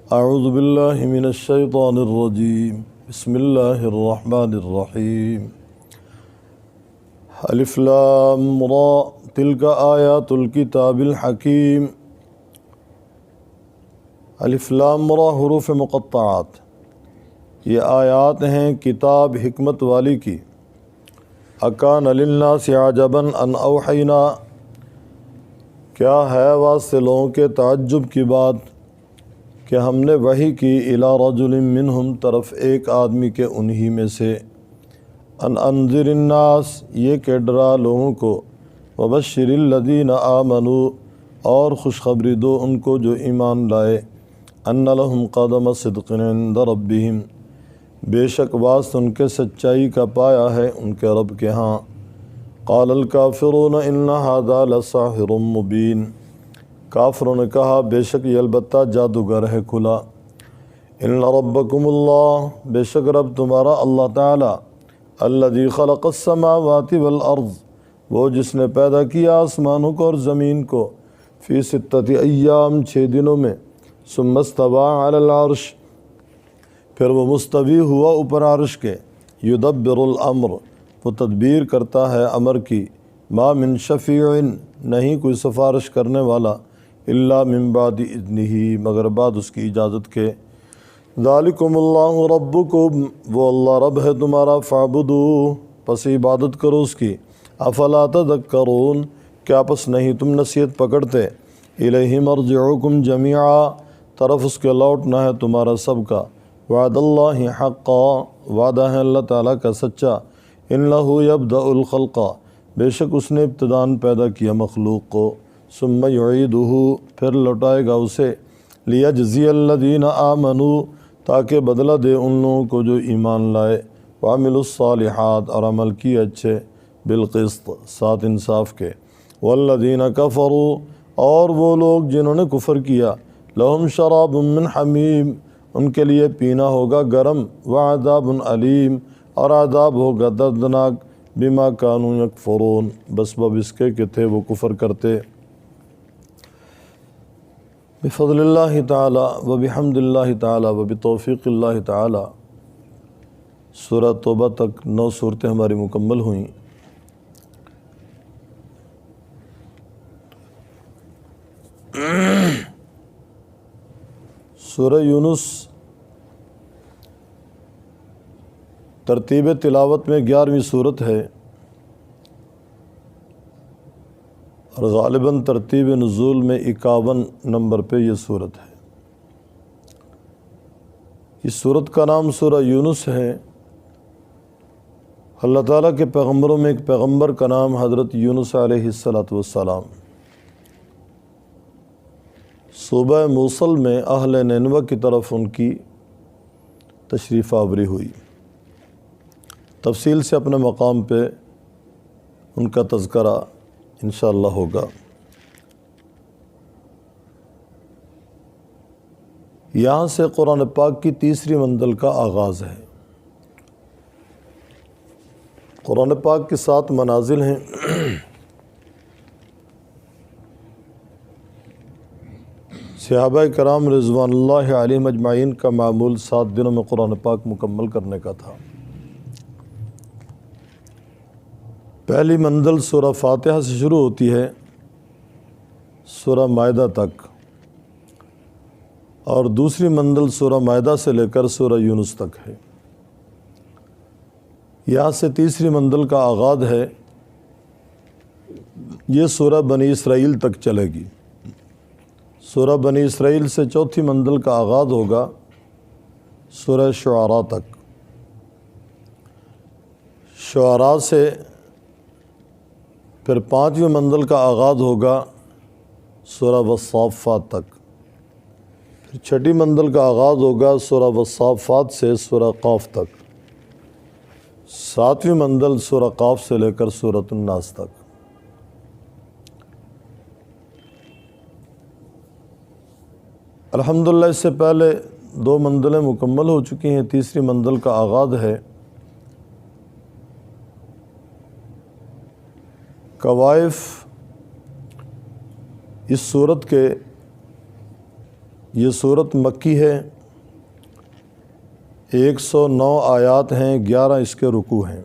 اعوذ باللہ من الشیطان الرجیم بسم اللہ الرحمن الرحیم الف لام را تلک آیات الکتاب الحکیم۔ الف لام را حروف مقطعات، یہ آیات ہیں کتاب حکمت والی کی۔ اکان للناس عجبا ان اوحینا، کیا ہے واسطے لوگوں کے تعجب کی بات کہ ہم نے وحی کی الی رجل منہم، طرف ایک آدمی کے انہی میں سے، ان انذر الناس، یہ کہ ڈرا لوگوں کو، وبشر الذین آمنوا، اور خوشخبری دو ان کو جو ایمان لائے، ان لہم قدم صدق عند ربہم، بے شک واسطہ ان کے سچائی کا پایا ہے ان کے رب کے ہاں۔ قال الکافرون ان ھذا لساحر مبین، کافروں نے کہا بے شک یہ البتہ جادوگر ہے کھلا۔ ان ربکم اللہ، بے شک رب تمہارا اللہ تعالی، الذی خلق السماوات والارض، وہ جس نے پیدا کیا آسمانوں کو اور زمین کو، فی ستۃ ایام، 6 دنوں میں، ثم استوی علی العرش، پھر وہ مستوی ہوا اوپر عرش کے، یدبر الامر، وہ تدبیر کرتا ہے امر کی، ما من شفیع، نہیں کوئی سفارش کرنے والا، الا من بعد اذنہ، مگر بعد اس کی اجازت کے۔ ذالکم اللہ ربکم، وہ اللہ رب ہے تمہارا، فاعبدوہ، پس عبادت کرو اس کی۔ افلا تذکرون، کیا پس نہیں تم نصیحت پکڑتے؟ الیہ مرجعکم جمیعا، طرف اس کے لوٹنا ہے تمہارا سب کا۔ وعد اللہ حقا، وعدہ ہے اللہ تعالیٰ کا سچا۔ انہ یبدأ الخلق، بے شک اس نے ابتداءً پیدا کیا مخلوق کو، ثم یعیدہ، پھر لوٹائے گا اسے، لیجزی الذین آمنوا، تاکہ بدلہ دے ان لوگوں کو جو ایمان لائے، وعملوا الصالحات، اور عمل کیے اچھے، بالقسط، ساتھ انصاف کے۔ والذین کفروا، اور وہ لوگ جنہوں نے کفر کیا، لہم شراب من حمیم، ان کے لیے پینا ہوگا گرم، وعذاب علیم، اور عذاب ہوگا دردناک، بما کانوا یکفرون، بسبب اس کے کہ تھے وہ کفر کرتے۔ بفضل اللہ تعالی وبحمد اللہ تعالی وبتوفیق اللہ تعالی، سورہ توبہ تک 9 صورتیں ہماری مکمل ہوئیں۔ سورہ یونس ترتیب تلاوت میں 11ویں صورت ہے، اور غالباً ترتیب نزول میں 51 نمبر پہ یہ صورت ہے۔ اس صورت کا نام سورہ یونس ہے۔ اللہ تعالیٰ کے پیغمبروں میں ایک پیغمبر کا نام حضرت یونس علیہ السلام۔ صوبہ موصل میں اہل نینوہ کی طرف ان کی تشریف آوری ہوئی۔ تفصیل سے اپنے مقام پہ ان کا تذکرہ انشاءاللہ ہوگا۔ یہاں سے قرآن پاک کی تیسری منزل کا آغاز ہے۔ قرآن پاک کے 7 منازل ہیں۔ صحابہ کرام رضوان اللہ علیہم اجمعین کا معمول 7 دنوں میں قرآن پاک مکمل کرنے کا تھا۔ پہلی منزل سورہ فاتحہ سے شروع ہوتی ہے سورہ مائدہ تک، اور دوسری منزل سورہ مائدہ سے لے کر سورہ یونس تک ہے۔ یہاں سے تیسری منزل کا آغاز ہے، یہ سورہ بنی اسرائیل تک چلے گی۔ سورہ بنی اسرائیل سے چوتھی منزل کا آغاز ہوگا سورہ شعراء تک۔ شعراء سے پھر 5ویں منزل کا آغاز ہوگا سورہ والصافات تک۔ پھر 6ٹھی منزل کا آغاز ہوگا سورہ والصافات سے سورہ قاف تک۔ 7ویں منزل سورہ قاف سے لے کر سورۃ الناس تک۔ الحمدللہ اس سے پہلے 2 منزلیں مکمل ہو چکی ہیں۔ تیسری منزل کا آغاز ہے۔ کوائف اس صورت کے یہ صورت مکی ہے، 109 آیات ہیں، 11 اس کے رکوع ہیں۔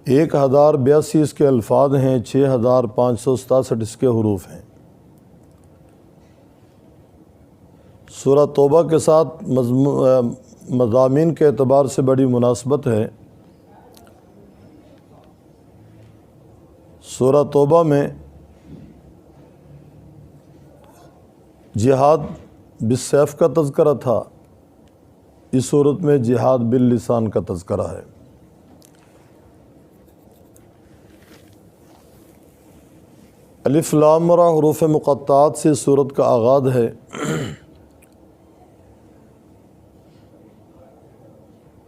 1082 اس کے الفاظ ہیں، 6567 اس کے حروف ہیں۔ سورہ توبہ کے ساتھ مضامین کے اعتبار سے بڑی مناسبت ہے۔ سورہ توبہ میں جہاد بالسیف کا تذکرہ تھا، اس صورت میں جہاد باللسان کا تذکرہ ہے۔ الف لام را حروف مقطعات سے سورت کا آغاز ہے۔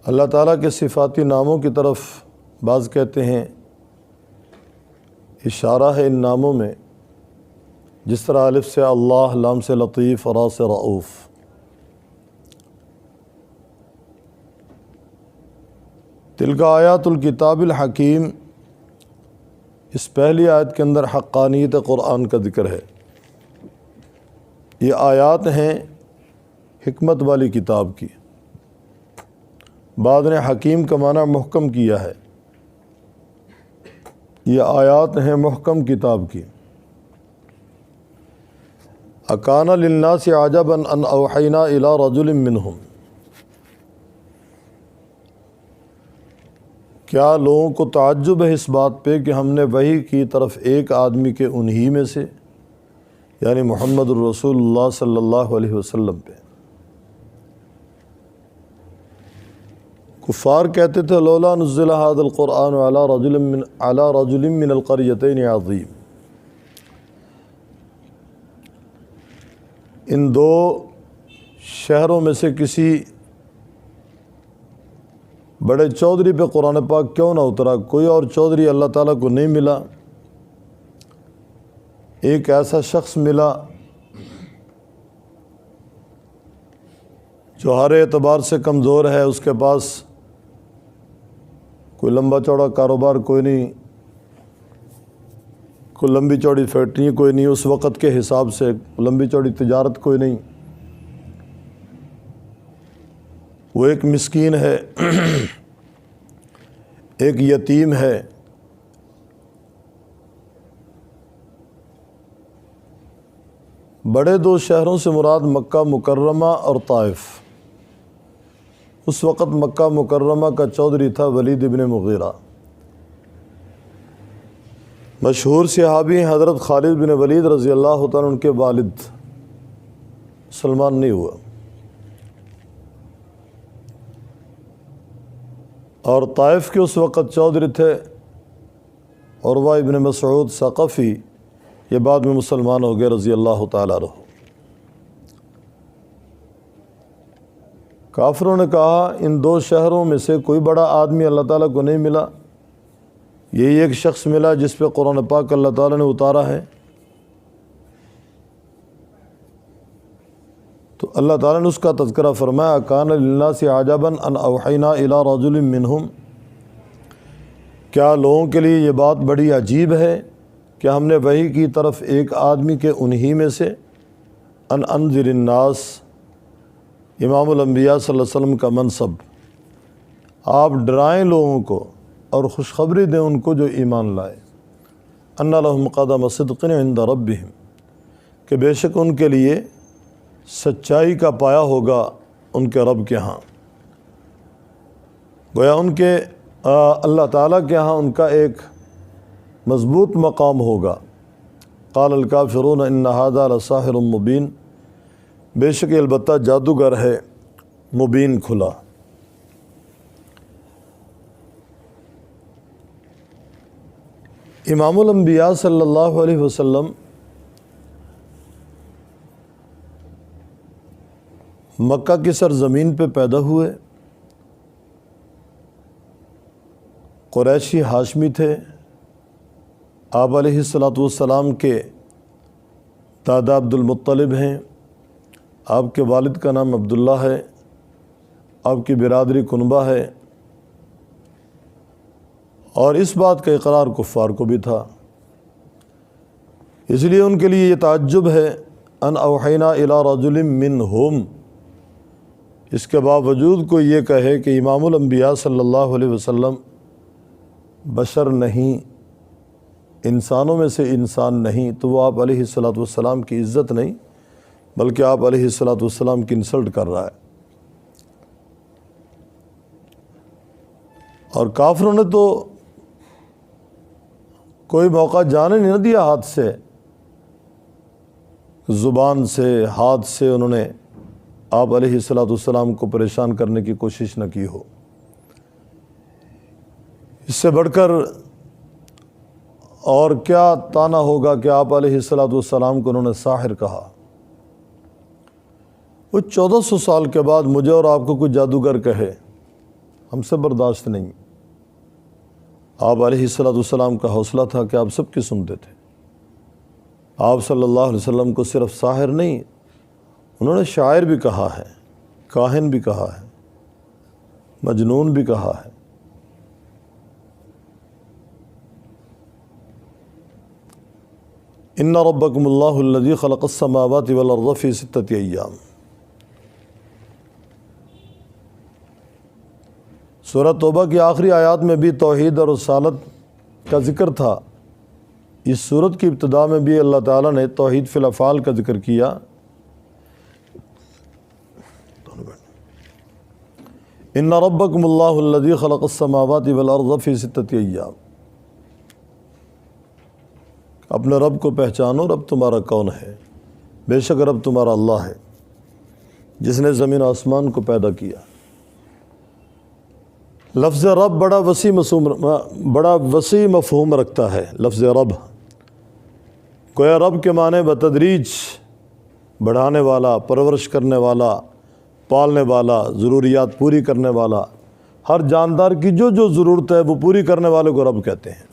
اللہ تعالیٰ کے صفاتی ناموں کی طرف بعض کہتے ہیں اشارہ ہے ان ناموں میں، جس طرح الف سے اللہ، لام سے لطیف، را سے رؤوف۔ تلک آیات الکتاب الحکیم، اس پہلی آیت کے اندر حقانیت قرآن کا ذکر ہے۔ یہ آیات ہیں حکمت والی کتاب کی۔ بعض نے حکیم کا معنی محکم کیا ہے، یہ آیات ہیں محکم کتاب کی۔ اکان للناس عجبا ان اوحینا الی رجل منہم، کیا لوگوں کو تعجب ہے اس بات پہ کہ ہم نے وحی کی طرف ایک آدمی کے انہی میں سے، یعنی محمد الرسول اللہ صلی اللہ علیہ وسلم پہ۔ کفار کہتے تھے لولا نزل ھذا القرآن علی رجل من القریتین عظیم، ان دو شہروں میں سے کسی بڑے چودھری پہ قرآن پاک کیوں نہ اترا؟ کوئی اور چودھری اللہ تعالیٰ کو نہیں ملا، ایک ایسا شخص ملا جو ہر اعتبار سے کمزور ہے، اس کے پاس کوئی لمبا چوڑا کاروبار کوئی نہیں، کوئی لمبی چوڑی فیکٹری کوئی نہیں، اس وقت کے حساب سے لمبی چوڑی تجارت کوئی نہیں، وہ ایک مسکین ہے، ایک یتیم ہے۔ بڑے دو شہروں سے مراد مکہ مکرمہ اور طائف۔ اس وقت مکہ مکرمہ کا چودھری تھا ولید ابن مغیرہ، مشہور صحابی حضرت خالد بن ولید رضی اللہ تعالیٰ ان کے والد، مسلمان نہیں ہوا، اور طائف کے اس وقت چودھری تھے عروہ ابن مسعود ثقفی، یہ بعد میں مسلمان ہو گئے رضی اللہ تعالیٰ عنہ۔ کافروں نے کہا ان دو شہروں میں سے کوئی بڑا آدمی اللہ تعالیٰ کو نہیں ملا، یہی ایک شخص ملا جس پہ قرآن پاک اللہ تعالیٰ نے اتارا ہے۔ تو اللہ تعالیٰ نے اس کا تذکرہ فرمایا کان للناس عجبا ان اوحینا الی رجل منہم، کیا لوگوں کے لیے یہ بات بڑی عجیب ہے کہ ہم نے وحی کی طرف ایک آدمی کے انہی میں سے ان انذر الناس، امام الانبیاء صلی اللہ علیہ وسلم کا منصب، آپ ڈرائیں لوگوں کو اور خوشخبری دیں ان کو جو ایمان لائے، ان لہم قدم صدق عند ربہم، کہ بے شک ان کے لیے سچائی کا پایا ہوگا ان کے رب کے ہاں، گویا ان کے اللہ تعالیٰ کے ہاں ان کا ایک مضبوط مقام ہوگا۔ قال الکافرون ان ھذا لساحر مبین، بے شک البتہ جادوگر ہے مبین کھلا۔ امام الانبیاء صلی اللہ علیہ وسلم مکہ کی سرزمین پہ پیدا ہوئے، قریشی ہاشمی تھے، آپ علیہ السلام کے دادا عبد المطلب ہیں، آپ کے والد کا نام عبداللہ ہے، آپ کی برادری کنبہ ہے، اور اس بات کا اقرار کفار کو بھی تھا۔ اس لیے ان کے لیے یہ تعجب ہے ان اوحینا الی رجل منہم، اس کے باوجود کوئی یہ کہے کہ امام الانبیاء صلی اللہ علیہ وسلم بشر نہیں، انسانوں میں سے انسان نہیں، تو وہ آپ علیہ الصلاۃ والسلام کی عزت نہیں بلکہ آپ علیہ الصلاۃ والسلام کی انسلٹ کر رہا ہے۔ اور کافروں نے تو کوئی موقع جانے نہیں نہ دیا، ہاتھ سے، زبان سے، ہاتھ سے انہوں نے آپ علیہ الصلاۃ والسلام کو پریشان کرنے کی کوشش نہ کی ہو۔ اس سے بڑھ کر اور کیا طعنہ ہوگا کہ آپ علیہ الصلاۃ والسلام کو انہوں نے ساحر کہا۔ وہ 1400 سال کے بعد مجھے اور آپ کو کوئی جادوگر کہے، ہم سے برداشت نہیں۔ آپ علیہ الصلاۃ والسلام کا حوصلہ تھا کہ آپ سب کی سنتے تھے۔ آپ صلی اللہ علیہ وسلم کو صرف ساحر نہیں، انہوں نے شاعر بھی کہا ہے، کاہن بھی کہا ہے، مجنون بھی کہا ہے۔ ان ربکم اللہ الذی خلق السماوات والارض فی 6 ایام۔ سورہ توبہ کی آخری آیات میں بھی توحید اور رسالت کا ذکر تھا۔ اس سورت کی ابتدا میں بھی اللہ تعالیٰ نے توحید فی الافعال کا ذکر کیا۔ ان ربکم اللہ الذی خلق السماوات والارض فی 6 ایام۔ اپنے رب کو پہچانو، رب تمہارا کون ہے؟ بے شک رب تمہارا اللہ ہے جس نے زمین و آسمان کو پیدا کیا۔ لفظ رب بڑا وسیع مفہوم رکھتا ہے۔ لفظ رب گویا رب کے معنی بتدریج بڑھانے والا، پرورش کرنے والا، پالنے والا، ضروریات پوری کرنے والا، ہر جاندار کی جو جو ضرورت ہے وہ پوری کرنے والے کو رب کہتے ہیں۔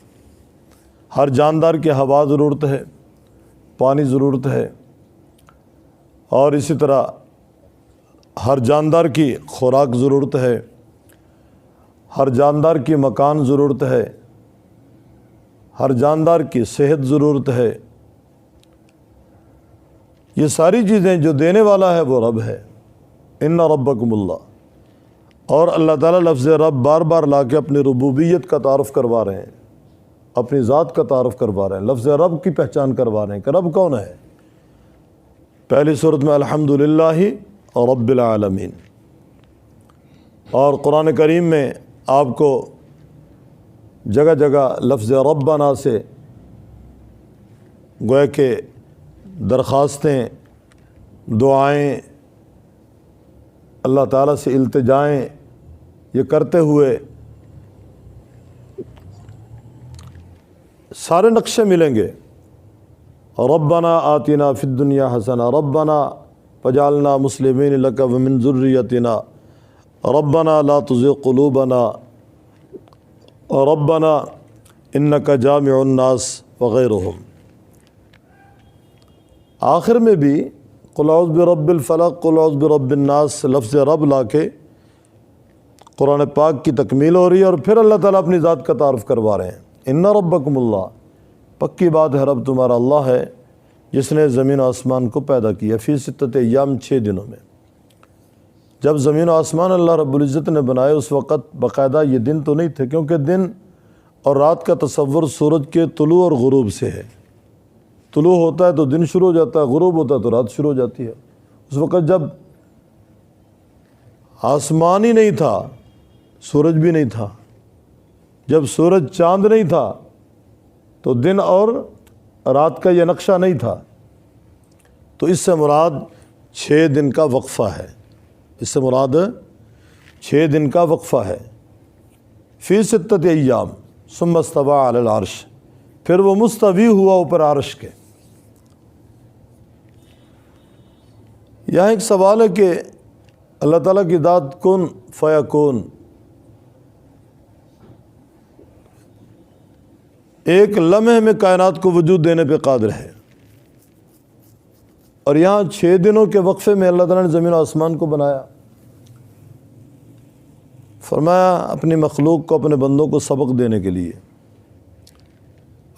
ہر جاندار کی ہوا ضرورت ہے، پانی ضرورت ہے، اور اسی طرح ہر جاندار کی خوراک ضرورت ہے، ہر جاندار کی مکان ضرورت ہے، ہر جاندار کی صحت ضرورت ہے۔ یہ ساری چیزیں جو دینے والا ہے وہ رب ہے۔ ان ربکم اللہ، اور اللہ تعالیٰ لفظ رب بار بار لا کے اپنی ربوبیت کا تعارف کروا رہے ہیں، اپنی ذات کا تعارف کروا رہے ہیں، لفظ رب کی پہچان کروا رہے ہیں کہ رب کون ہے۔ پہلی صورت میں الحمدللہ رب العالمین، اور قرآن کریم میں آپ کو جگہ جگہ لفظ ربنا سے گویا کہ درخواستیں، دعائیں، اللہ تعالیٰ سے التجائیں یہ کرتے ہوئے سارے نقشے ملیں گے۔ ربنا آتنا فی الدنیا حسنہ، ربنا فجعلنا مسلمین لک ومن ذریتنا، ربنا لا تزغ قلوبنا، ربنا انک جامع الناس وغیرہم۔ آخر میں بھی قل اعوذ برب الفلق، قل اعوذ برب الناس، لفظ رب لا کے قرآن پاک کی تکمیل ہو رہی ہے، اور پھر اللہ تعالیٰ اپنی ذات کا تعارف کروا رہے ہیں۔ ان ربکم اللہ، پکی بات ہے رب تمہارا اللہ ہے جس نے زمین و آسمان کو پیدا کیا فی 6 ایام، 6 دنوں میں۔ جب زمین و آسمان اللہ رب العزت نے بنائے اس وقت باقاعدہ یہ دن تو نہیں تھے، کیونکہ دن اور رات کا تصور سورج کے طلوع اور غروب سے ہے۔ طلوع ہوتا ہے تو دن شروع ہو جاتا ہے، غروب ہوتا ہے تو رات شروع ہو جاتی ہے۔ اس وقت جب آسمان ہی نہیں تھا، سورج بھی نہیں تھا، جب سورج چاند نہیں تھا تو دن اور رات کا یہ نقشہ نہیں تھا، تو اس سے مراد 6 دن کا وقفہ ہے۔ اس سے مراد 6 دن کا وقفہ ہے۔ فی 6 ایام ثم استوى علی العرش، پھر وہ مستوی ہوا اوپر عرش کے۔ یہاں ایک سوال ہے کہ اللہ تعالیٰ کی ذات کن فیکون، ایک لمحے میں کائنات کو وجود دینے پہ قادر ہے، اور یہاں 6 دنوں کے وقفے میں اللہ تعالیٰ نے زمین و آسمان کو بنایا۔ فرمایا اپنی مخلوق کو، اپنے بندوں کو سبق دینے کے لیے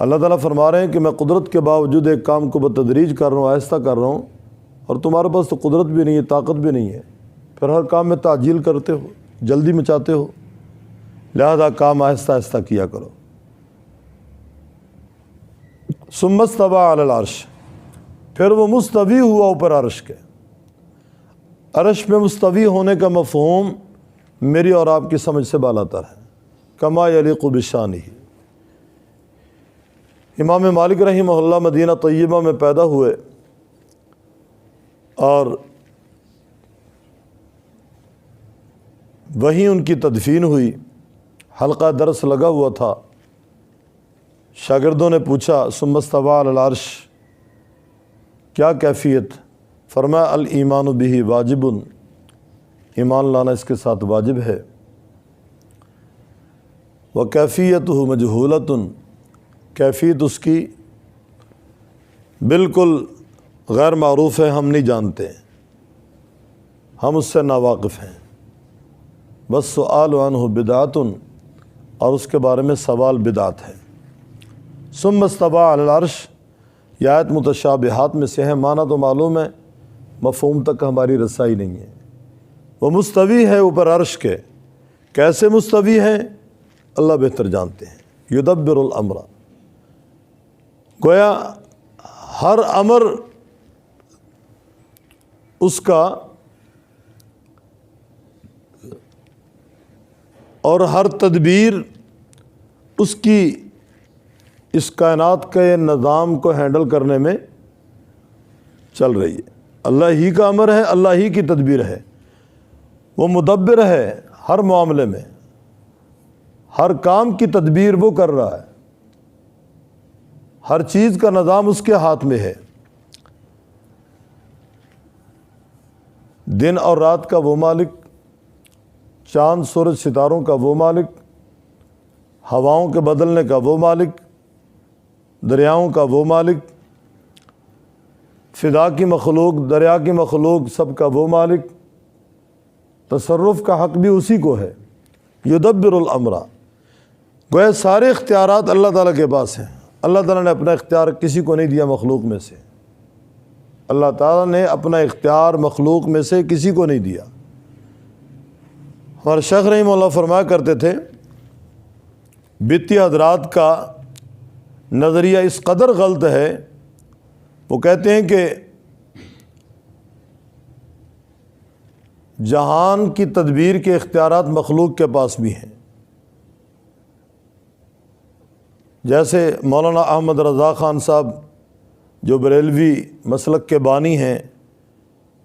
اللہ تعالیٰ فرما رہے ہیں کہ میں قدرت کے باوجود ایک کام کو بتدریج کر رہا ہوں، آہستہ کر رہا ہوں، اور تمہارے پاس تو قدرت بھی نہیں ہے، طاقت بھی نہیں ہے، پھر ہر کام میں تعجیل کرتے ہو، جلدی مچاتے ہو، لہذا کام آہستہ آہستہ کیا کرو۔ ثم استوى علی العرش، پھر وہ مستوی ہوا اوپر عرش کے۔ عرش میں مستوی ہونے کا مفہوم میری اور آپ کی سمجھ سے بالاتر ہے، کما یلیق بشانہ۔ امام مالک رحمہ اللہ مدینہ طیبہ میں پیدا ہوئے اور وہیں ان کی تدفین ہوئی، حلقہ درس لگا ہوا تھا۔ شاگردوں نے پوچھا ثم استوى علی العرش، کیا کیفیت؟ فرمایا الایمان بہ واجب، ایمان لانا اس کے ساتھ واجب ہے، وکیفیتہ مجہولۃ، کیفیت اس کی بالکل غیر معروف ہے، ہم نہیں جانتے، ہم اس سے ناواقف ہیں۔ بس سؤال عنہ بدعۃ، اور اس کے بارے میں سوال بدعت ہے۔ ثم استوى علی العرش، یہ آیت متشابہات میں سے ہے، معنی تو معلوم ہے، مفہوم تک ہماری رسائی نہیں ہے۔ وہ مستوی ہے اوپر عرش کے، کیسے مستوی ہے اللہ بہتر جانتے ہیں۔ یدبر الامر، گویا ہر امر اس کا اور ہر تدبیر اس کی اس کائنات کے نظام کو ہینڈل کرنے میں چل رہی ہے۔ اللہ ہی کا امر ہے، اللہ ہی کی تدبیر ہے، وہ مدبر ہے، ہر معاملے میں ہر کام کی تدبیر وہ کر رہا ہے، ہر چیز کا نظام اس کے ہاتھ میں ہے۔ دن اور رات کا وہ مالک، چاند سورج ستاروں کا وہ مالک، ہواؤں کے بدلنے کا وہ مالک، دریاؤں کا وہ مالک، فضا کی مخلوق، دریا کی مخلوق، سب کا وہ مالک، تصرف کا حق بھی اسی کو ہے۔ یدبر الامر، گویا سارے اختیارات اللہ تعالیٰ کے پاس ہیں۔ اللہ تعالیٰ نے اپنا اختیار کسی کو نہیں دیا مخلوق میں سے، اللہ تعالیٰ نے اپنا اختیار مخلوق میں سے کسی کو نہیں دیا۔ ہمارے شیخ رحمہ اللہ فرمایا کرتے تھے، بدعتی حضرات کا نظریہ اس قدر غلط ہے، وہ کہتے ہیں کہ جہان کی تدبیر کے اختیارات مخلوق کے پاس بھی ہیں۔ جیسے مولانا احمد رضا خان صاحب جو بریلوی مسلک کے بانی ہیں،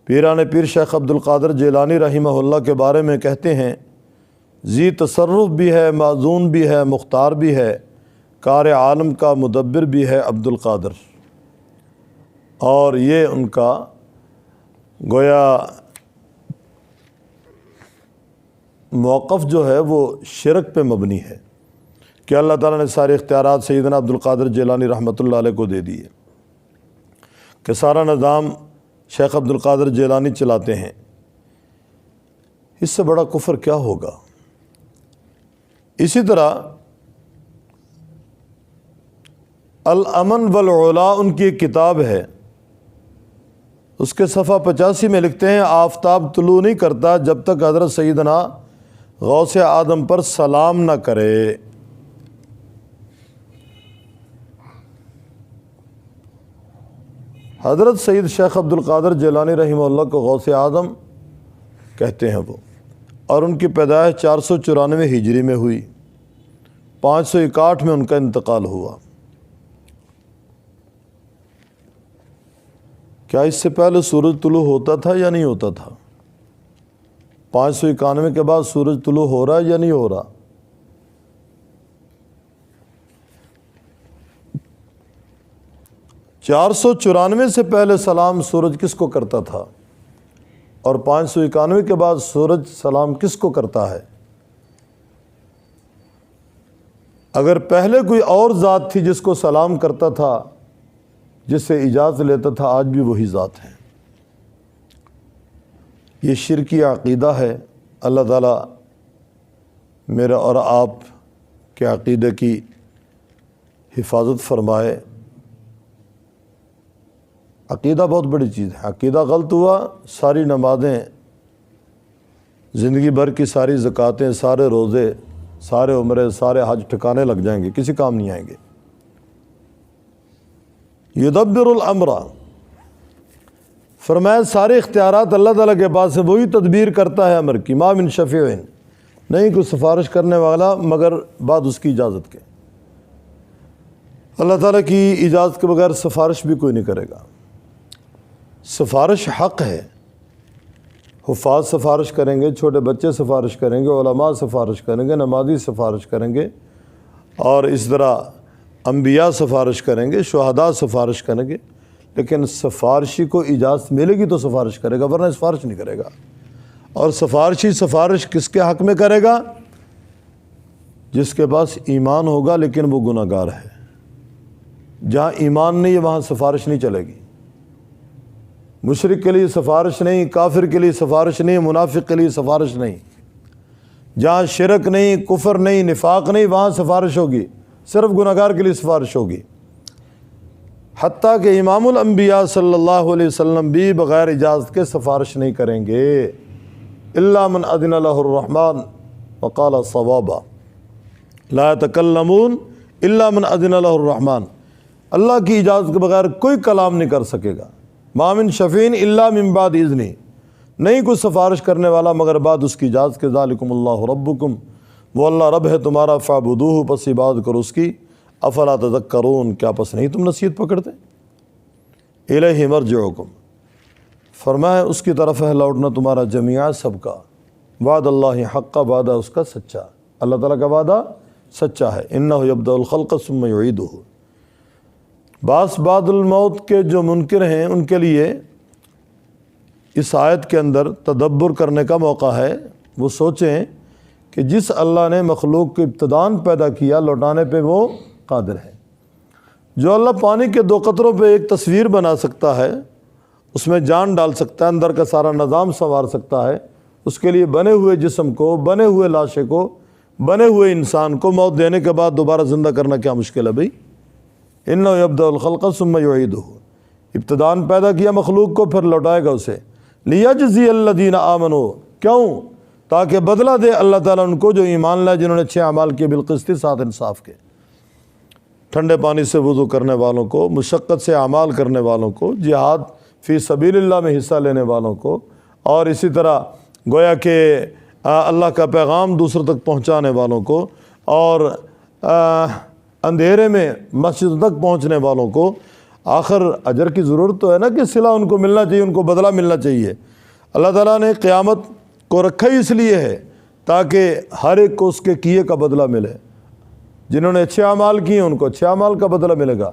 پیران پیر شیخ عبد القادر جیلانی رحمہ اللہ کے بارے میں کہتے ہیں، ذی تصرف بھی ہے، معزون بھی ہے، مختار بھی ہے، کار عالم کا مدبر بھی ہے عبد القادر۔ اور یہ ان کا گویا موقف جو ہے وہ شرک پہ مبنی ہے کہ اللہ تعالیٰ نے سارے اختیارات سیدنا عبد القادر جیلانی رحمۃ اللہ علیہ کو دے دیے، کہ سارا نظام شیخ عبد القادر جیلانی چلاتے ہیں۔ اس سے بڑا کفر کیا ہوگا؟ اسی طرح الامن والعلا ان کی ایک کتاب ہے، اس کے صفحہ 85 میں لکھتے ہیں، آفتاب طلوع نہیں کرتا جب تک حضرت سیدنا غوث آدم پر سلام نہ کرے۔ حضرت سید شیخ عبد القادر جیلانی رحمہ اللہ کو غوث اعظم کہتے ہیں وہ، اور ان کی پیدائش 494 ہجری میں ہوئی، 561 میں ان کا انتقال ہوا۔ کیا اس سے پہلے سورج طلوع ہوتا تھا یا نہیں ہوتا تھا؟ 591 کے بعد سورج طلوع ہو رہا ہے یا نہیں ہو رہا؟ چار 494 سے پہلے سلام سورج کس کو کرتا تھا، اور 591 کے بعد سورج سلام کس کو کرتا ہے؟ اگر پہلے کوئی اور ذات تھی جس کو سلام کرتا تھا، جس سے اجازت لیتا تھا، آج بھی وہی ذات ہے۔ یہ شرکی عقیدہ ہے۔ اللہ تعالیٰ میرا اور آپ کے عقیدے کی حفاظت فرمائے۔ عقیدہ بہت بڑی چیز ہے، عقیدہ غلط ہوا ساری نمازیں، زندگی بھر کی ساری زکاتیں، سارے روزے، سارے عمرے، سارے حج ٹھکانے لگ جائیں گے، کسی کام نہیں آئیں گے۔ یدبر الامر، فرمایا سارے اختیارات اللہ تعالیٰ کے پاس ہے، وہی تدبیر کرتا ہے امر کی۔ ما من شفیع، نہیں کوئی سفارش کرنے والا مگر بعد اس کی اجازت کے۔ اللہ تعالیٰ کی اجازت کے بغیر سفارش بھی کوئی نہیں کرے گا۔ سفارش حق ہے، حفاظ سفارش کریں گے، چھوٹے بچے سفارش کریں گے، علماء سفارش کریں گے، نمازی سفارش کریں گے، اور اس طرح انبیاء سفارش کریں گے، شہداء سفارش کریں گے، لیکن سفارشی کو اجازت ملے گی تو سفارش کرے گا، ورنہ سفارش نہیں کرے گا۔ اور سفارشی سفارش کس کے حق میں کرے گا؟ جس کے پاس ایمان ہوگا لیکن وہ گناہ گار ہے۔ جہاں ایمان نہیں ہے وہاں سفارش نہیں چلے گی۔ مشرک کے لیے سفارش نہیں، کافر کے لیے سفارش نہیں، منافق کے لیے سفارش نہیں۔ جہاں شرک نہیں، کفر نہیں، نفاق نہیں، وہاں سفارش ہوگی، صرف گناہ گار کے لیے سفارش ہوگی۔ حتیٰ کہ امام الانبیاء صلی اللہ علیہ وسلم بھی بغیر اجازت کے سفارش نہیں کریں گے۔ الا من اذن له الرحمن وقال صوابا، لا يتكلمون الا من اذن له الرحمن، اللہ کی اجازت کے بغیر کوئی کلام نہیں کر سکے گا۔ ما من شفیع الا من بعد اذنہ، نہیں کوئی سفارش کرنے والا مگر بعد اس کی اجازت کے۔ ذالکم اللہ ربکم، وہ اللہ رب ہے تمہارا، فاعبدوہ، پس عبادت کرو اس کی۔ افلا تذکرون، کیا پس نہیں تم نصیحت پکڑتے؟ الیہ مرجعکم، فرمایا اس کی طرف ہے لوٹنا تمہارا جمیعا سب کا۔ وعد اللہ حق، وعدہ اس کا سچا، اللہ تعالیٰ کا وعدہ سچا ہے۔ انہ یبدأ الخلق ثم یعیدہ، بعث بعد الموت کے جو منکر ہیں ان کے لیے اس آیت کے اندر تدبر کرنے کا موقع ہے۔ وہ سوچیں کہ جس اللہ نے مخلوق کو ابتداً پیدا کیا، لوٹانے پہ وہ قادر ہے۔ جو اللہ پانی کے 2 قطروں پہ ایک تصویر بنا سکتا ہے، اس میں جان ڈال سکتا ہے، اندر کا سارا نظام سنوار سکتا ہے، اس کے لیے بنے ہوئے جسم کو، بنے ہوئے لاشے کو، بنے ہوئے انسان کو موت دینے کے بعد دوبارہ زندہ کرنا کیا مشکل ہے بھئی؟ انہ یبدأ الخلق ثم یعیدہ، ابتداً پیدا کیا مخلوق کو پھر لوٹائے گا اسے۔ لیجزی الذین آمنوا، کیوں؟ تاکہ بدلہ دے اللہ تعالیٰ ان کو جو ایمان لائے، جنہوں نے اچھے اعمال کیے، بالقسط، ساتھ انصاف کے۔ ٹھنڈے پانی سے وضو کرنے والوں کو، مشقت سے اعمال کرنے والوں کو، جہاد فی سبیل اللہ میں حصہ لینے والوں کو، اور اسی طرح گویا کہ اللہ کا پیغام دوسروں تک پہنچانے والوں کو، اور اندھیرے میں مسجد تک پہنچنے والوں کو۔ آخر اجر کی ضرورت تو ہے نا، کہ صلہ ان کو ملنا چاہیے، ان کو بدلہ ملنا چاہیے۔ اللہ تعالیٰ نے قیامت کو رکھا ہی اس لیے ہے تاکہ ہر ایک کو اس کے کیے کا بدلہ ملے۔ جنہوں نے اچھے اعمال کیے ان کو اچھے اعمال کا بدلہ ملے گا،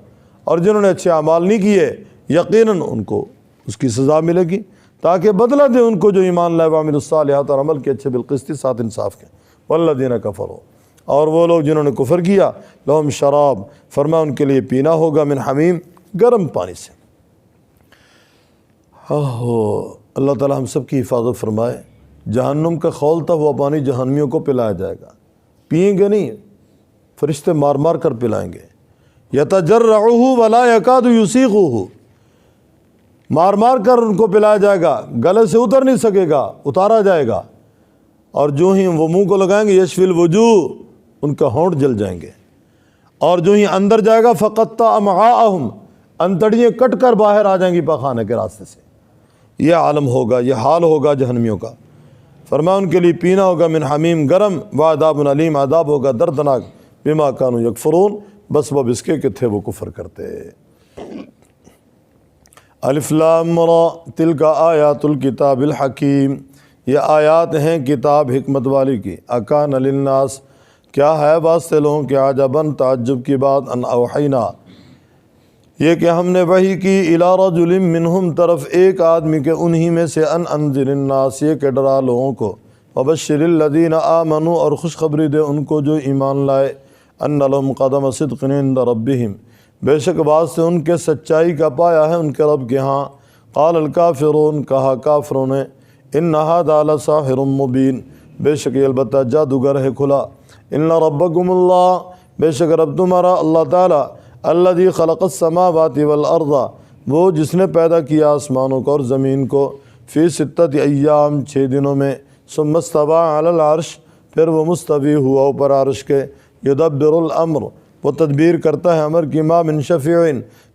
اور جنہوں نے اچھے اعمال نہیں کیے یقیناً ان کو اس کی سزا ملے گی، تاکہ بدلہ دے ان کو جو ایمان لائے، وعملوا الصالحات، اور عمل کے اچھے بالقسط، ساتھ انصاف کے۔ والذین کفروا، اور وہ لوگ جنہوں نے کفر کیا، لہم شراب، فرما ان کے لیے پینا ہوگا، من حمیم، گرم پانی سے۔ اللہ تعالیٰ ہم سب کی حفاظت فرمائے۔ جہنم کا کھولتا ہوا پانی جہنمیوں کو پلایا جائے گا، پئیں گے نہیں، فرشتے مار مار کر پلائیں گے۔ یتجرعہ ولا یکاد یسیغہ، مار مار کر ان کو پلایا جائے گا، گلے سے اتر نہیں سکے گا، اتارا جائے گا، اور جو ہی وہ منہ کو لگائیں گے، یشفی الوجوہ، ان کا ہونٹ جل جائیں گے، اور جو ہی اندر جائے گا، فقطع امعاءہم، انتڑیاں کٹ کر باہر آ جائیں گی پاخانے کے راستے سے۔ یہ عالم ہوگا، یہ حال ہوگا جہنمیوں کا۔ فرمایا ان کے لیے پینا ہوگا من حمیم، گرم، وعذاب علیم، عذاب ہوگا دردناک، بما کانوا یکفرون، بس وہ اس کے کہ تھے وہ کفر کرتے۔ الف لام را، تلک آیات الکتاب الحکیم، یہ آیات ہیں کتاب حکمت والی کی۔ اکان للناس، کیا ہے واسطے لوگوں کے، عجباً تعجب کی بات، ان اوحینا، یہ کہ ہم نے وحی کی، الی رجل منہم، طرف ایک آدمی کے انہی میں سے، ان انذر الناس، یہ کہ ڈرا لوگوں کو، وبشر الذین آمنوا، اور خوشخبری دے ان کو جو ایمان لائے، ان لہم قدم صدق عند ربہم، بے شک واسطے ان کے سچائی کا پایا ہے ان کے رب کے ہاں۔ قال الکافرون، کہا کافروں نے، ان ھذا لساحر مبین، بے شک یہ البتہ جادوگر ہے کھلا۔ ان ربکم اللہ، بے شک رب تمہارا اللہ تعالیٰ الذی خلق السماوات والارض، وہ جس نے پیدا کیا آسمانوں کو اور زمین کو، فی ستۃ ایام 6 دنوں میں، ثم استوی علی العرش، پھر وہ مستوی ہوا اوپر عرش کے، یدبر الامر، وہ تدبیر کرتا ہے امر کی، ما من شفیع،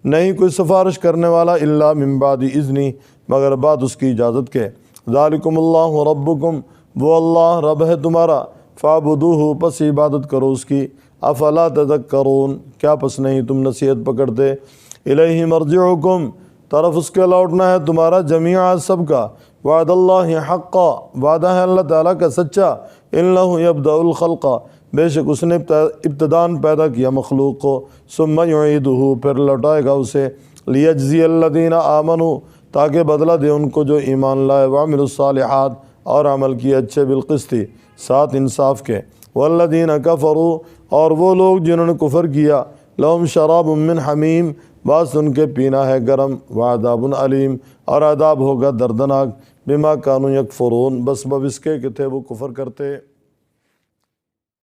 نہیں کوئی سفارش کرنے والا، الا من بعد اذنی، مگر بعد اس کی اجازت کے، ذالکم اللہ ربکم، وہ اللہ رب ہے تمہارا، فاعبدوہ، پس عبادت کرو اس کی، افلا تذکرون، کیا پس نہیں تم نصیحت پکڑتے، الیہ مرجعکم، طرف اس کے لوٹنا ہے تمہارا، جمیعا سب کا، وعد اللہ حقا، وعدہ ہے اللہ تعالیٰ کا سچا، انہ یبدأ الخلق، بے شک اس نے ابتداً پیدا کیا مخلوق کو، ثم یعیدہ، پھر لوٹائے گا اسے، لیجزی الذین آمنوا، تاکہ بدلہ دے ان کو جو ایمان لائے، وعملوا الصالحات، اور عمل کیے اچھے، بالقسط، ساتھ انصاف کے، والذین کفروا، اور وہ لوگ جنہوں نے کفر کیا، لہم شراب من حمیم، بعض ان کے پینا ہے گرم، وعذاب علیم، اور عذاب ہوگا دردناک، بما کانوا یکفرون، بس اس کے کہ تھے وہ کفر کرتے۔